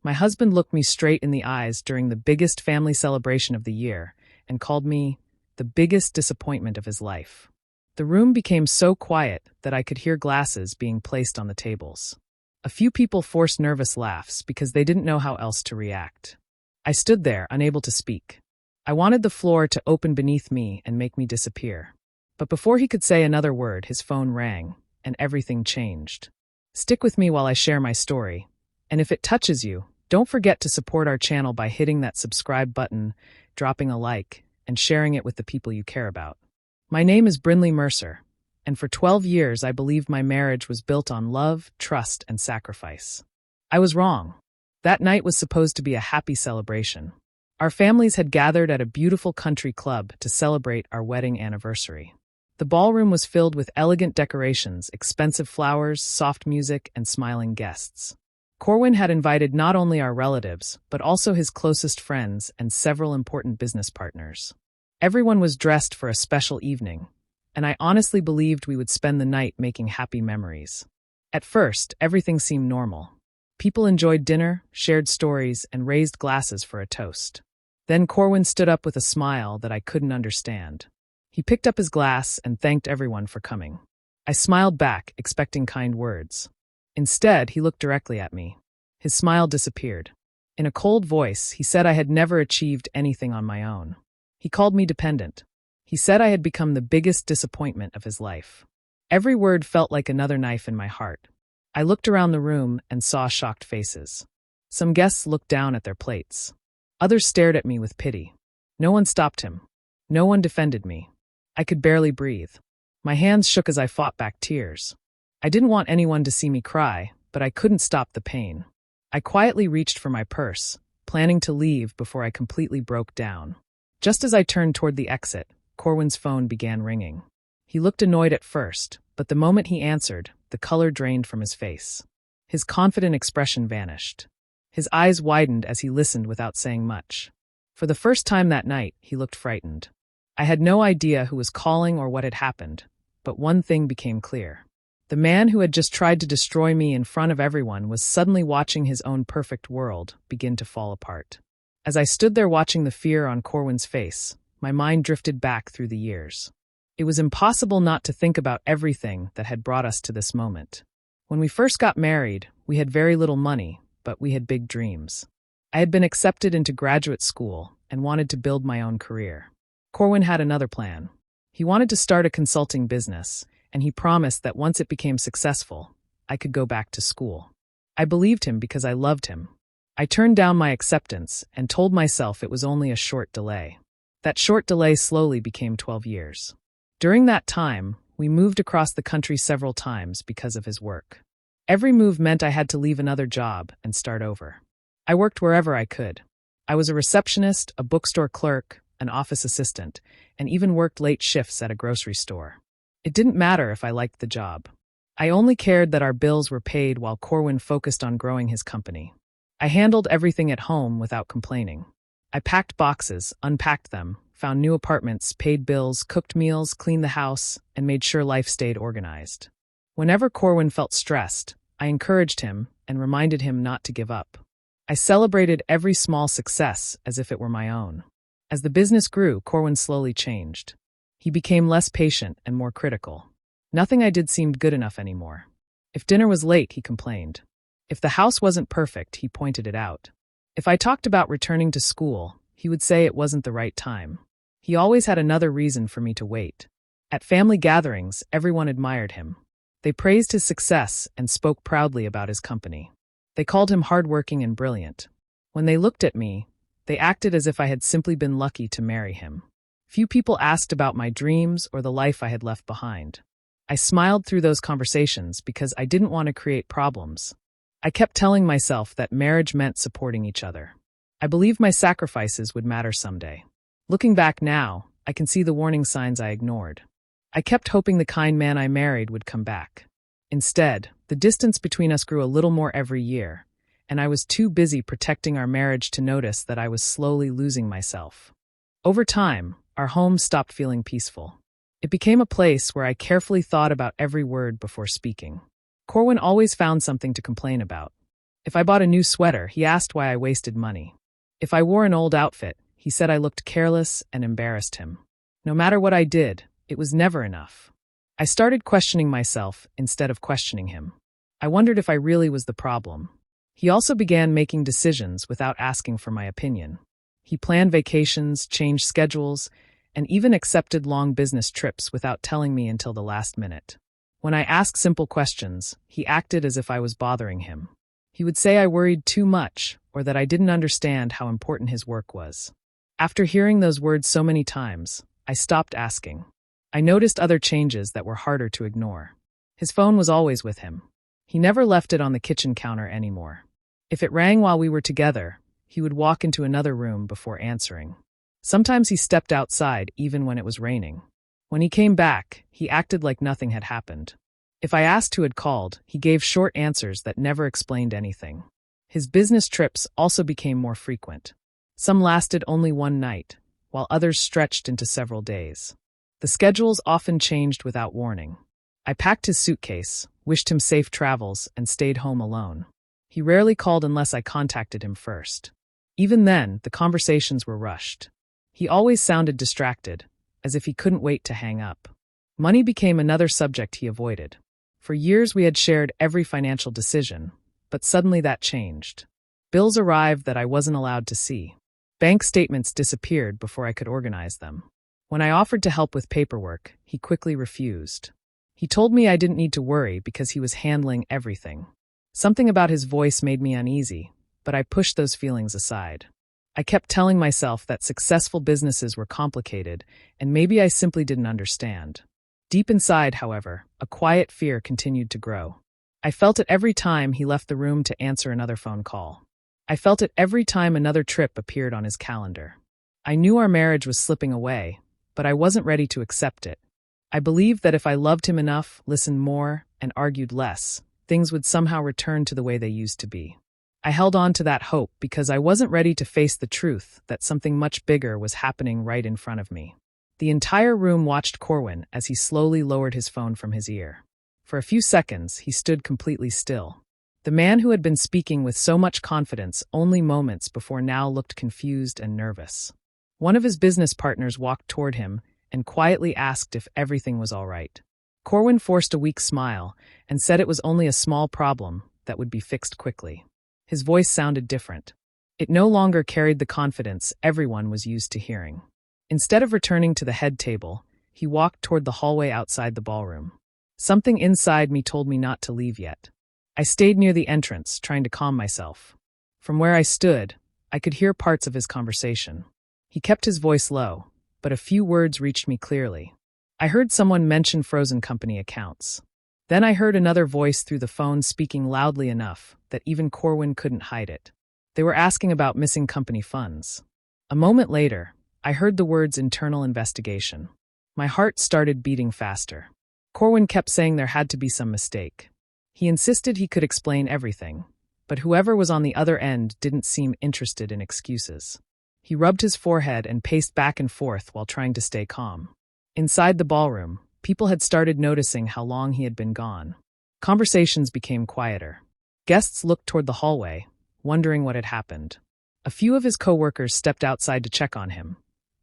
My husband looked me straight in the eyes during the biggest family celebration of the year and called me the biggest disappointment of his life. The room became so quiet that I could hear glasses being placed on the tables. A few people forced nervous laughs because they didn't know how else to react. I stood there, unable to speak. I wanted the floor to open beneath me and make me disappear. But before he could say another word, his phone rang, and everything changed. Stick with me while I share my story. And if it touches you, don't forget to support our channel by hitting that subscribe button, dropping a like, and sharing it with the people you care about. My name is Brinley Mercer, and for 12 years I believed my marriage was built on love, trust, and sacrifice. I was wrong. That night was supposed to be a happy celebration. Our families had gathered at a beautiful country club to celebrate our wedding anniversary. The ballroom was filled with elegant decorations, expensive flowers, soft music, and smiling guests. Corwin had invited not only our relatives, but also his closest friends and several important business partners. Everyone was dressed for a special evening, and I honestly believed we would spend the night making happy memories. At first, everything seemed normal. People enjoyed dinner, shared stories, and raised glasses for a toast. Then Corwin stood up with a smile that I couldn't understand. He picked up his glass and thanked everyone for coming. I smiled back, expecting kind words. Instead, he looked directly at me. His smile disappeared. In a cold voice, he said I had never achieved anything on my own. He called me dependent. He said I had become the biggest disappointment of his life. Every word felt like another knife in my heart. I looked around the room and saw shocked faces. Some guests looked down at their plates. Others stared at me with pity. No one stopped him. No one defended me. I could barely breathe. My hands shook as I fought back tears. I didn't want anyone to see me cry, but I couldn't stop the pain. I quietly reached for my purse, planning to leave before I completely broke down. Just as I turned toward the exit, Corwin's phone began ringing. He looked annoyed at first, but the moment he answered, the color drained from his face. His confident expression vanished. His eyes widened as he listened without saying much. For the first time that night, he looked frightened. I had no idea who was calling or what had happened, but one thing became clear. The man who had just tried to destroy me in front of everyone was suddenly watching his own perfect world begin to fall apart. As I stood there watching the fear on Corwin's face, my mind drifted back through the years. It was impossible not to think about everything that had brought us to this moment. When we first got married, we had very little money, but we had big dreams. I had been accepted into graduate school and wanted to build my own career. Corwin had another plan. He wanted to start a consulting business, and he promised that once it became successful, I could go back to school. I believed him because I loved him. I turned down my acceptance and told myself it was only a short delay. That short delay slowly became 12 years. During that time, we moved across the country several times because of his work. Every move meant I had to leave another job and start over. I worked wherever I could. I was a receptionist, a bookstore clerk, an office assistant, and even worked late shifts at a grocery store. It didn't matter if I liked the job. I only cared that our bills were paid while Corwin focused on growing his company. I handled everything at home without complaining. I packed boxes, unpacked them, found new apartments, paid bills, cooked meals, cleaned the house, and made sure life stayed organized. Whenever Corwin felt stressed, I encouraged him and reminded him not to give up. I celebrated every small success as if it were my own. As the business grew, Corwin slowly changed. He became less patient and more critical. Nothing I did seemed good enough anymore. If dinner was late, he complained. If the house wasn't perfect, he pointed it out. If I talked about returning to school, he would say it wasn't the right time. He always had another reason for me to wait. At family gatherings, everyone admired him. They praised his success and spoke proudly about his company. They called him hardworking and brilliant. When they looked at me, they acted as if I had simply been lucky to marry him. Few people asked about my dreams or the life I had left behind. I smiled through those conversations because I didn't want to create problems. I kept telling myself that marriage meant supporting each other. I believed my sacrifices would matter someday. Looking back now, I can see the warning signs I ignored. I kept hoping the kind man I married would come back. Instead, the distance between us grew a little more every year, and I was too busy protecting our marriage to notice that I was slowly losing myself. Over time, our home stopped feeling peaceful. It became a place where I carefully thought about every word before speaking. Corwin always found something to complain about. If I bought a new sweater, he asked why I wasted money. If I wore an old outfit, he said I looked careless and embarrassed him. No matter what I did, it was never enough. I started questioning myself instead of questioning him. I wondered if I really was the problem. He also began making decisions without asking for my opinion. He planned vacations, changed schedules, and even accepted long business trips without telling me until the last minute. When I asked simple questions, he acted as if I was bothering him. He would say I worried too much or that I didn't understand how important his work was. After hearing those words so many times, I stopped asking. I noticed other changes that were harder to ignore. His phone was always with him. He never left it on the kitchen counter anymore. If it rang while we were together, he would walk into another room before answering. Sometimes he stepped outside even when it was raining. When he came back, he acted like nothing had happened. If I asked who had called, he gave short answers that never explained anything. His business trips also became more frequent. Some lasted only one night, while others stretched into several days. The schedules often changed without warning. I packed his suitcase, wished him safe travels, and stayed home alone. He rarely called unless I contacted him first. Even then, the conversations were rushed. He always sounded distracted, as if he couldn't wait to hang up. Money became another subject he avoided. For years we had shared every financial decision, but suddenly that changed. Bills arrived that I wasn't allowed to see. Bank statements disappeared before I could organize them. When I offered to help with paperwork, he quickly refused. He told me I didn't need to worry because he was handling everything. Something about his voice made me uneasy, but I pushed those feelings aside. I kept telling myself that successful businesses were complicated, and maybe I simply didn't understand. Deep inside, however, a quiet fear continued to grow. I felt it every time he left the room to answer another phone call. I felt it every time another trip appeared on his calendar. I knew our marriage was slipping away, but I wasn't ready to accept it. I believed that if I loved him enough, listened more, and argued less, things would somehow return to the way they used to be. I held on to that hope because I wasn't ready to face the truth that something much bigger was happening right in front of me. The entire room watched Corwin as he slowly lowered his phone from his ear. For a few seconds, he stood completely still. The man who had been speaking with so much confidence only moments before now looked confused and nervous. One of his business partners walked toward him and quietly asked if everything was all right. Corwin forced a weak smile and said it was only a small problem that would be fixed quickly. His voice sounded different. It no longer carried the confidence everyone was used to hearing. Instead of returning to the head table, he walked toward the hallway outside the ballroom. Something inside me told me not to leave yet. I stayed near the entrance, trying to calm myself. From where I stood, I could hear parts of his conversation. He kept his voice low, but a few words reached me clearly. I heard someone mention frozen company accounts. Then I heard another voice through the phone speaking loudly enough that even Corwin couldn't hide it. They were asking about missing company funds. A moment later, I heard the words internal investigation. My heart started beating faster. Corwin kept saying there had to be some mistake. He insisted he could explain everything, but whoever was on the other end didn't seem interested in excuses. He rubbed his forehead and paced back and forth while trying to stay calm. Inside the ballroom, people had started noticing how long he had been gone. Conversations became quieter. Guests looked toward the hallway, wondering what had happened. A few of his coworkers stepped outside to check on him,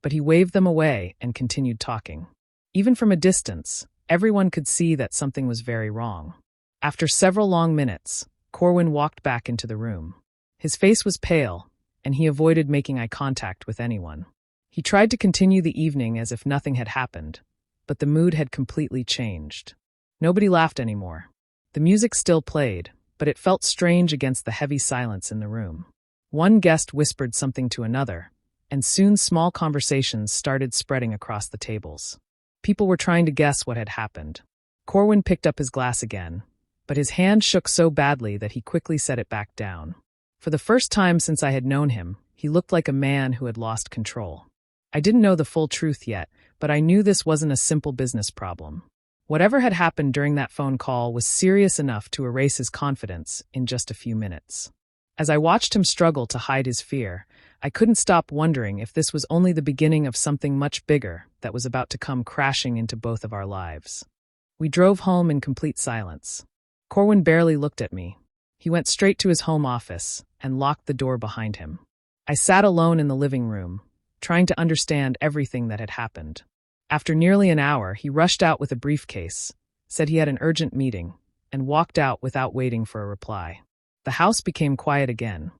but he waved them away and continued talking. Even from a distance, everyone could see that something was very wrong. After several long minutes, Corwin walked back into the room. His face was pale, and he avoided making eye contact with anyone. He tried to continue the evening as if nothing had happened, but the mood had completely changed. Nobody laughed anymore. The music still played, but it felt strange against the heavy silence in the room. One guest whispered something to another, and soon small conversations started spreading across the tables. People were trying to guess what had happened. Corwin picked up his glass again, but his hand shook so badly that he quickly set it back down. For the first time since I had known him, he looked like a man who had lost control. I didn't know the full truth yet, but I knew this wasn't a simple business problem. Whatever had happened during that phone call was serious enough to erase his confidence in just a few minutes. As I watched him struggle to hide his fear, I couldn't stop wondering if this was only the beginning of something much bigger that was about to come crashing into both of our lives. We drove home in complete silence. Corwin barely looked at me. He went straight to his home office and locked the door behind him. I sat alone in the living room, trying to understand everything that had happened. After nearly an hour, he rushed out with a briefcase, said he had an urgent meeting, and walked out without waiting for a reply. The house became quiet again.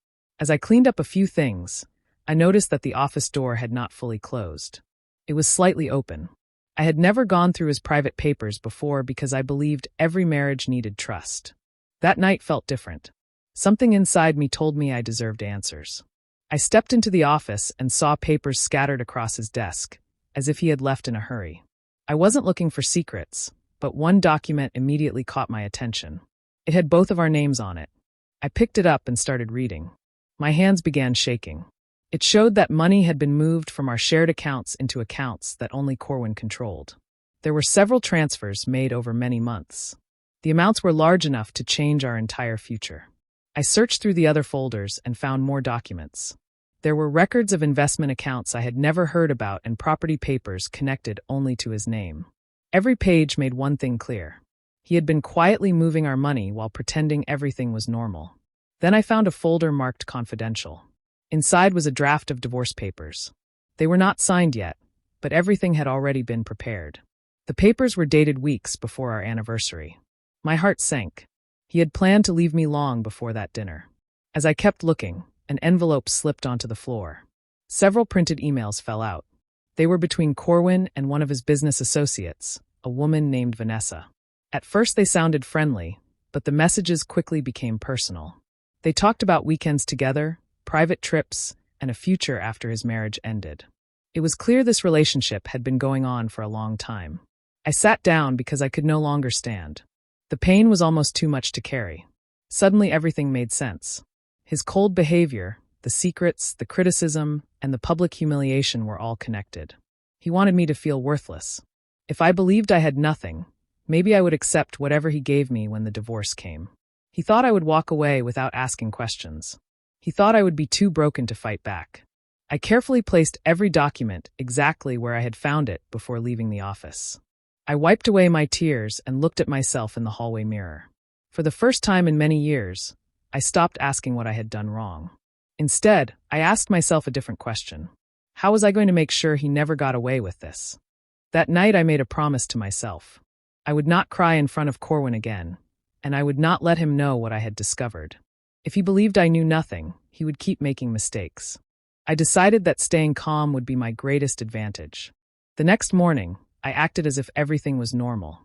As I cleaned up a few things, I noticed that the office door had not fully closed. It was slightly open. I had never gone through his private papers before because I believed every marriage needed trust. That night felt different. Something inside me told me I deserved answers. I stepped into the office and saw papers scattered across his desk, as if he had left in a hurry. I wasn't looking for secrets, but one document immediately caught my attention. It had both of our names on it. I picked it up and started reading. My hands began shaking. It showed that money had been moved from our shared accounts into accounts that only Corwin controlled. There were several transfers made over many months. The amounts were large enough to change our entire future. I searched through the other folders and found more documents. There were records of investment accounts I had never heard about and property papers connected only to his name. Every page made one thing clear. He had been quietly moving our money while pretending everything was normal. Then I found a folder marked confidential. Inside was a draft of divorce papers. They were not signed yet, but everything had already been prepared. The papers were dated weeks before our anniversary. My heart sank. He had planned to leave me long before that dinner. As I kept looking, an envelope slipped onto the floor. Several printed emails fell out. They were between Corwin and one of his business associates, a woman named Vanessa. At first they sounded friendly, but the messages quickly became personal. They talked about weekends together, private trips, and a future after his marriage ended. It was clear this relationship had been going on for a long time. I sat down because I could no longer stand. The pain was almost too much to carry. Suddenly everything made sense. His cold behavior, the secrets, the criticism, and the public humiliation were all connected. He wanted me to feel worthless. If I believed I had nothing, maybe I would accept whatever he gave me when the divorce came. He thought I would walk away without asking questions. He thought I would be too broken to fight back. I carefully placed every document exactly where I had found it before leaving the office. I wiped away my tears and looked at myself in the hallway mirror. For the first time in many years, I stopped asking what I had done wrong. Instead, I asked myself a different question. How was I going to make sure he never got away with this? That night I made a promise to myself. I would not cry in front of Corwin again, and I would not let him know what I had discovered. If he believed I knew nothing, he would keep making mistakes. I decided that staying calm would be my greatest advantage. The next morning, I acted as if everything was normal.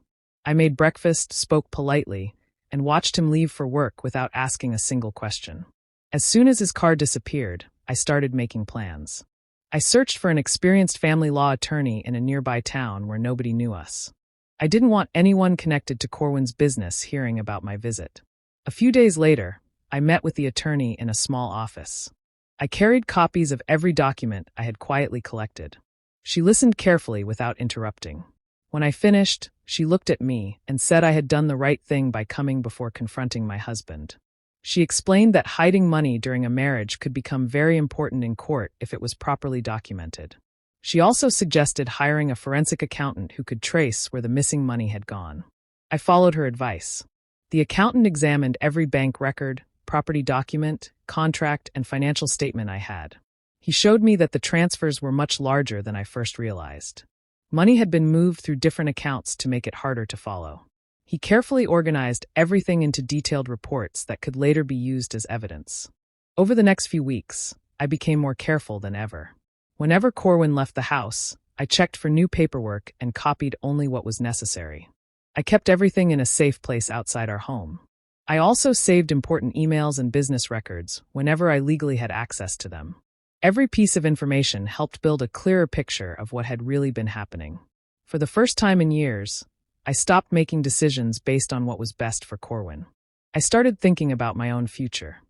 I made breakfast, spoke politely, and watched him leave for work without asking a single question. As soon as his car disappeared, I started making plans. I searched for an experienced family law attorney in a nearby town where nobody knew us. I didn't want anyone connected to Corwin's business hearing about my visit. A few days later, I met with the attorney in a small office. I carried copies of every document I had quietly collected. She listened carefully without interrupting. When I finished, she looked at me and said I had done the right thing by coming before confronting my husband. She explained that hiding money during a marriage could become very important in court if it was properly documented. She also suggested hiring a forensic accountant who could trace where the missing money had gone. I followed her advice. The accountant examined every bank record, property document, contract, and financial statement I had. He showed me that the transfers were much larger than I first realized. Money had been moved through different accounts to make it harder to follow. He carefully organized everything into detailed reports that could later be used as evidence. Over the next few weeks, I became more careful than ever. Whenever Corwin left the house, I checked for new paperwork and copied only what was necessary. I kept everything in a safe place outside our home. I also saved important emails and business records whenever I legally had access to them. Every piece of information helped build a clearer picture of what had really been happening. For the first time in years, I stopped making decisions based on what was best for Corwin. I started thinking about my own future.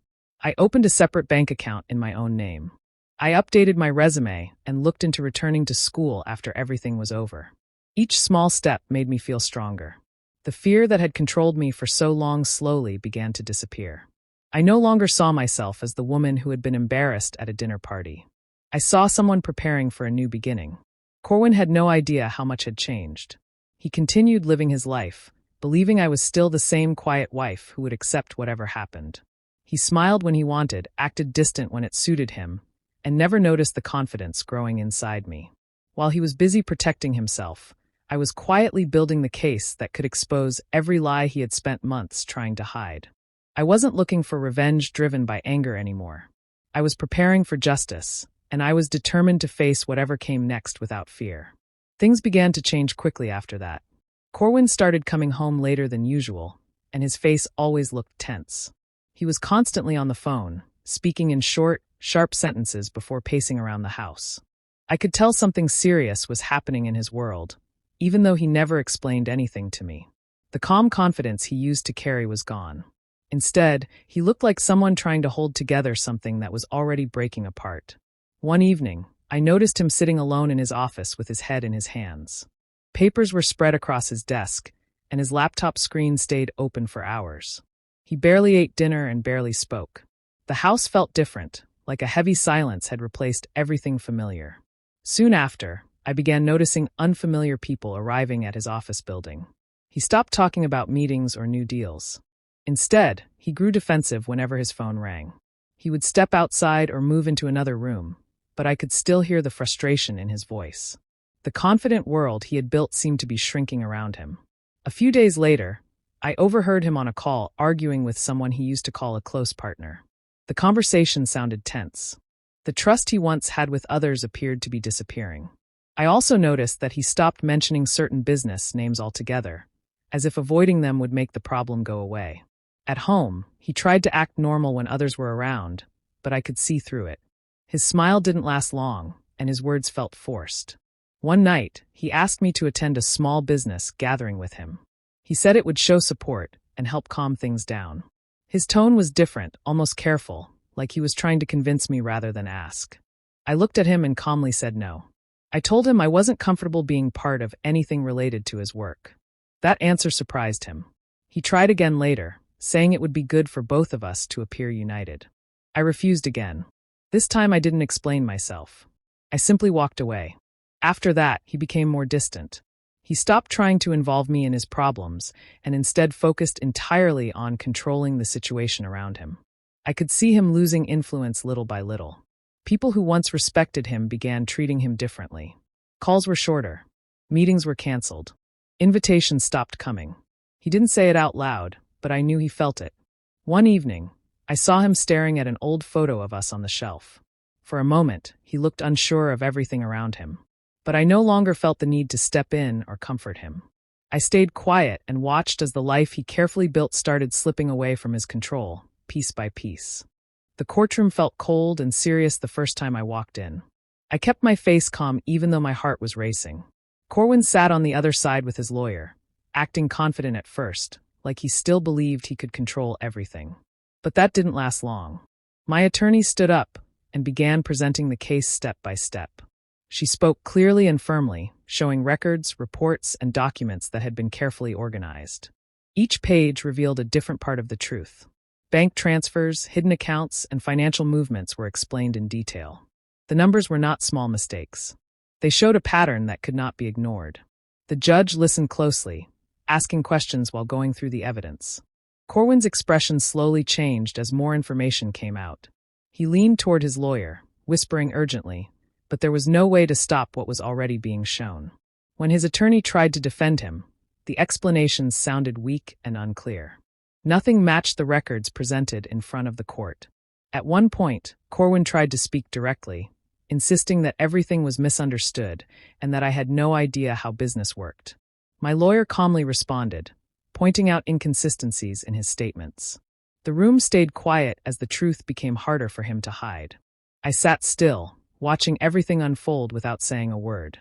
I opened a separate bank account in my own name. I updated my resume and looked into returning to school after everything was over. Each small step made me feel stronger. The fear that had controlled me for so long slowly began to disappear. I no longer saw myself as the woman who had been embarrassed at a dinner party. I saw someone preparing for a new beginning. Corwin had no idea how much had changed. He continued living his life, believing I was still the same quiet wife who would accept whatever happened. He smiled when he wanted, acted distant when it suited him, and never noticed the confidence growing inside me. While he was busy protecting himself, I was quietly building the case that could expose every lie he had spent months trying to hide. I wasn't looking for revenge driven by anger anymore. I was preparing for justice, and I was determined to face whatever came next without fear. Things began to change quickly after that. Corwin started coming home later than usual, and his face always looked tense. He was constantly on the phone, speaking in short, sharp sentences before pacing around the house. I could tell something serious was happening in his world, even though he never explained anything to me. The calm confidence he used to carry was gone. Instead, he looked like someone trying to hold together something that was already breaking apart. One evening, I noticed him sitting alone in his office with his head in his hands. Papers were spread across his desk, and his laptop screen stayed open for hours. He barely ate dinner and barely spoke. The house felt different, like a heavy silence had replaced everything familiar. Soon after, I began noticing unfamiliar people arriving at his office building. He stopped talking about meetings or new deals. Instead, he grew defensive whenever his phone rang. He would step outside or move into another room, but I could still hear the frustration in his voice. The confident world he had built seemed to be shrinking around him. A few days later, I overheard him on a call arguing with someone he used to call a close partner. The conversation sounded tense. The trust he once had with others appeared to be disappearing. I also noticed that he stopped mentioning certain business names altogether, as if avoiding them would make the problem go away. At home, he tried to act normal when others were around, but I could see through it. His smile didn't last long, and his words felt forced. One night, he asked me to attend a small business gathering with him. He said it would show support and help calm things down. His tone was different, almost careful, like he was trying to convince me rather than ask. I looked at him and calmly said no. I told him I wasn't comfortable being part of anything related to his work. That answer surprised him. He tried again later, saying it would be good for both of us to appear united. I refused again. This time I didn't explain myself. I simply walked away. After that, he became more distant. He stopped trying to involve me in his problems and instead focused entirely on controlling the situation around him. I could see him losing influence little by little. People who once respected him began treating him differently. Calls were shorter. Meetings were canceled. Invitations stopped coming. He didn't say it out loud, but I knew he felt it. One evening, I saw him staring at an old photo of us on the shelf. For a moment, he looked unsure of everything around him. But I no longer felt the need to step in or comfort him. I stayed quiet and watched as the life he carefully built started slipping away from his control, piece by piece. The courtroom felt cold and serious the first time I walked in. I kept my face calm even though my heart was racing. Corwin sat on the other side with his lawyer, acting confident at first, like he still believed he could control everything. But that didn't last long. My attorney stood up and began presenting the case step by step. She spoke clearly and firmly, showing records, reports, and documents that had been carefully organized. Each page revealed a different part of the truth. Bank transfers, hidden accounts, and financial movements were explained in detail. The numbers were not small mistakes. They showed a pattern that could not be ignored. The judge listened closely, asking questions while going through the evidence. Corwin's expression slowly changed as more information came out. He leaned toward his lawyer, whispering urgently, but there was no way to stop what was already being shown. When his attorney tried to defend him, the explanations sounded weak and unclear. Nothing matched the records presented in front of the court. At one point, Corwin tried to speak directly, insisting that everything was misunderstood and that I had no idea how business worked. My lawyer calmly responded, pointing out inconsistencies in his statements. The room stayed quiet as the truth became harder for him to hide. I sat still, watching everything unfold without saying a word.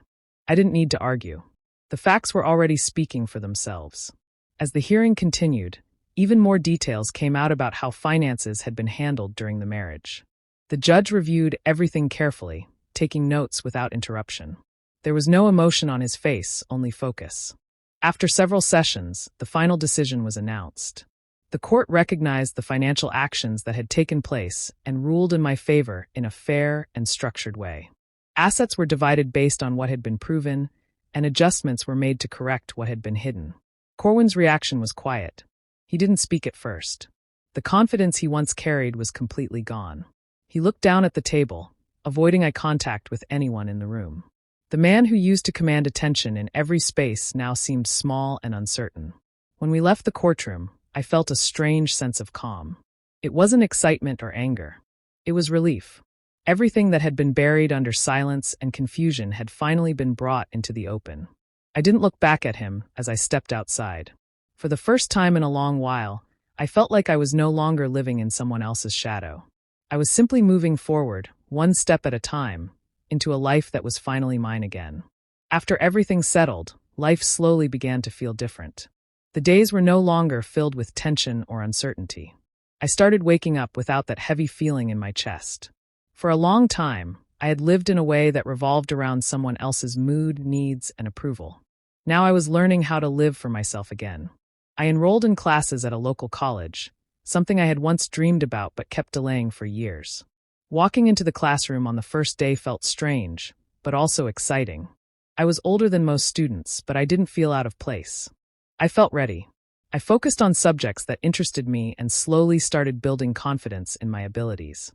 I didn't need to argue. The facts were already speaking for themselves. As the hearing continued, even more details came out about how finances had been handled during the marriage. The judge reviewed everything carefully, taking notes without interruption. There was no emotion on his face, only focus. After several sessions, the final decision was announced. The court recognized the financial actions that had taken place and ruled in my favor in a fair and structured way. Assets were divided based on what had been proven, and adjustments were made to correct what had been hidden. Corwin's reaction was quiet. He didn't speak at first. The confidence he once carried was completely gone. He looked down at the table, avoiding eye contact with anyone in the room. The man who used to command attention in every space now seemed small and uncertain. When we left the courtroom, I felt a strange sense of calm. It wasn't excitement or anger. It was relief. Everything that had been buried under silence and confusion had finally been brought into the open. I didn't look back at him as I stepped outside. For the first time in a long while, I felt like I was no longer living in someone else's shadow. I was simply moving forward, one step at a time, into a life that was finally mine again. After everything settled, life slowly began to feel different. The days were no longer filled with tension or uncertainty. I started waking up without that heavy feeling in my chest. For a long time, I had lived in a way that revolved around someone else's mood, needs, and approval. Now I was learning how to live for myself again. I enrolled in classes at a local college, something I had once dreamed about but kept delaying for years. Walking into the classroom on the first day felt strange, but also exciting. I was older than most students, but I didn't feel out of place. I felt ready. I focused on subjects that interested me and slowly started building confidence in my abilities.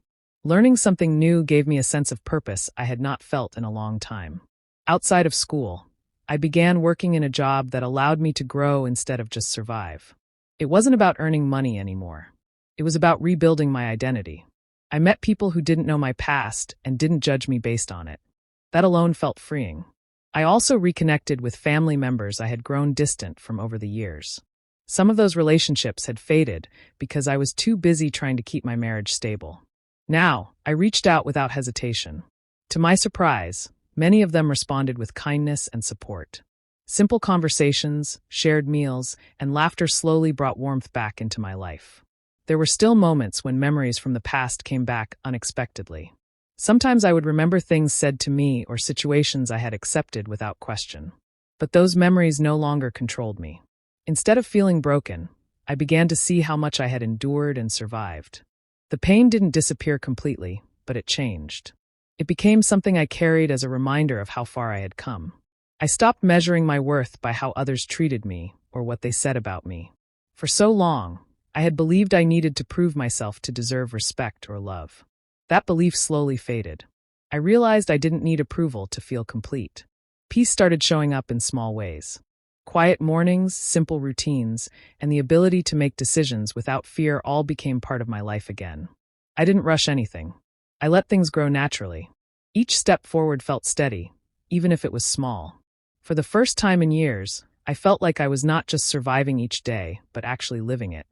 Learning something new gave me a sense of purpose I had not felt in a long time. Outside of school, I began working in a job that allowed me to grow instead of just survive. It wasn't about earning money anymore. It was about rebuilding my identity. I met people who didn't know my past and didn't judge me based on it. That alone felt freeing. I also reconnected with family members I had grown distant from over the years. Some of those relationships had faded because I was too busy trying to keep my marriage stable. Now, I reached out without hesitation. To my surprise, many of them responded with kindness and support. Simple conversations, shared meals, and laughter slowly brought warmth back into my life. There were still moments when memories from the past came back unexpectedly. Sometimes I would remember things said to me or situations I had accepted without question. But those memories no longer controlled me. Instead of feeling broken, I began to see how much I had endured and survived. The pain didn't disappear completely, but it changed. It became something I carried as a reminder of how far I had come. I stopped measuring my worth by how others treated me or what they said about me. For so long, I had believed I needed to prove myself to deserve respect or love. That belief slowly faded. I realized I didn't need approval to feel complete. Peace started showing up in small ways. Quiet mornings, simple routines, and the ability to make decisions without fear all became part of my life again. I didn't rush anything. I let things grow naturally. Each step forward felt steady, even if it was small. For the first time in years, I felt like I was not just surviving each day, but actually living it.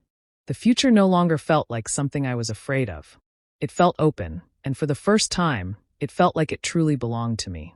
The future no longer felt like something I was afraid of. It felt open, and for the first time, it felt like it truly belonged to me.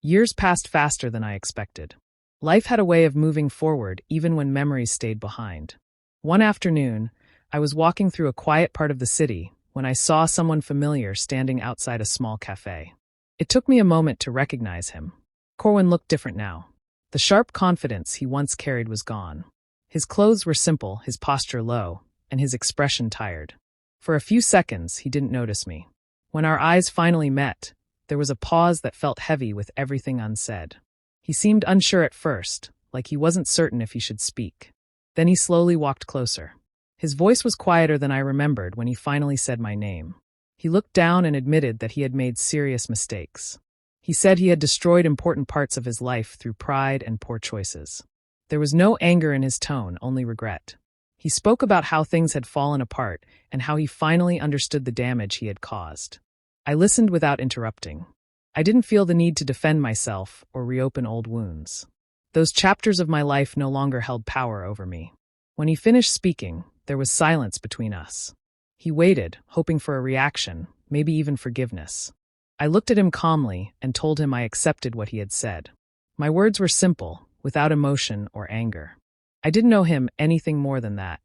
Years passed faster than I expected. Life had a way of moving forward even when memories stayed behind. One afternoon, I was walking through a quiet part of the city when I saw someone familiar standing outside a small cafe. It took me a moment to recognize him. Corwin looked different now. The sharp confidence he once carried was gone. His clothes were simple, his posture low, and his expression tired. For a few seconds, he didn't notice me. When our eyes finally met, there was a pause that felt heavy with everything unsaid. He seemed unsure at first, like he wasn't certain if he should speak. Then he slowly walked closer. His voice was quieter than I remembered when he finally said my name. He looked down and admitted that he had made serious mistakes. He said he had destroyed important parts of his life through pride and poor choices. There was no anger in his tone, only regret. He spoke about how things had fallen apart and how he finally understood the damage he had caused. I listened without interrupting. I didn't feel the need to defend myself or reopen old wounds. Those chapters of my life no longer held power over me. When he finished speaking, there was silence between us. He waited, hoping for a reaction, maybe even forgiveness. I looked at him calmly and told him I accepted what he had said. My words were simple, without emotion or anger. I didn't owe him anything more than that.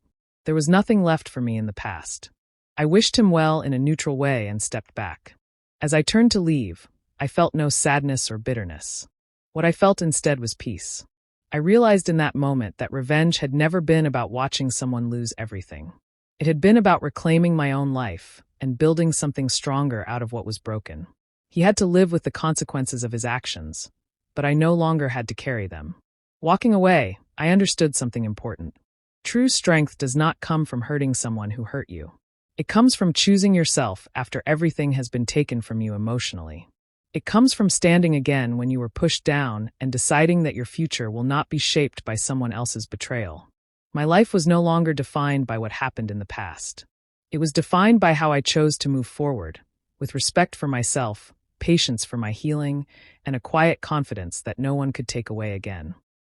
There was nothing left for me in the past. I wished him well in a neutral way and stepped back. As I turned to leave, I felt no sadness or bitterness. What I felt instead was peace. I realized in that moment that revenge had never been about watching someone lose everything. It had been about reclaiming my own life and building something stronger out of what was broken. He had to live with the consequences of his actions, but I no longer had to carry them. Walking away, I understood something important. True strength does not come from hurting someone who hurt you. It comes from choosing yourself after everything has been taken from you emotionally. It comes from standing again when you were pushed down and deciding that your future will not be shaped by someone else's betrayal. My life was no longer defined by what happened in the past. It was defined by how I chose to move forward, with respect for myself, patience for my healing, and a quiet confidence that no one could take away again.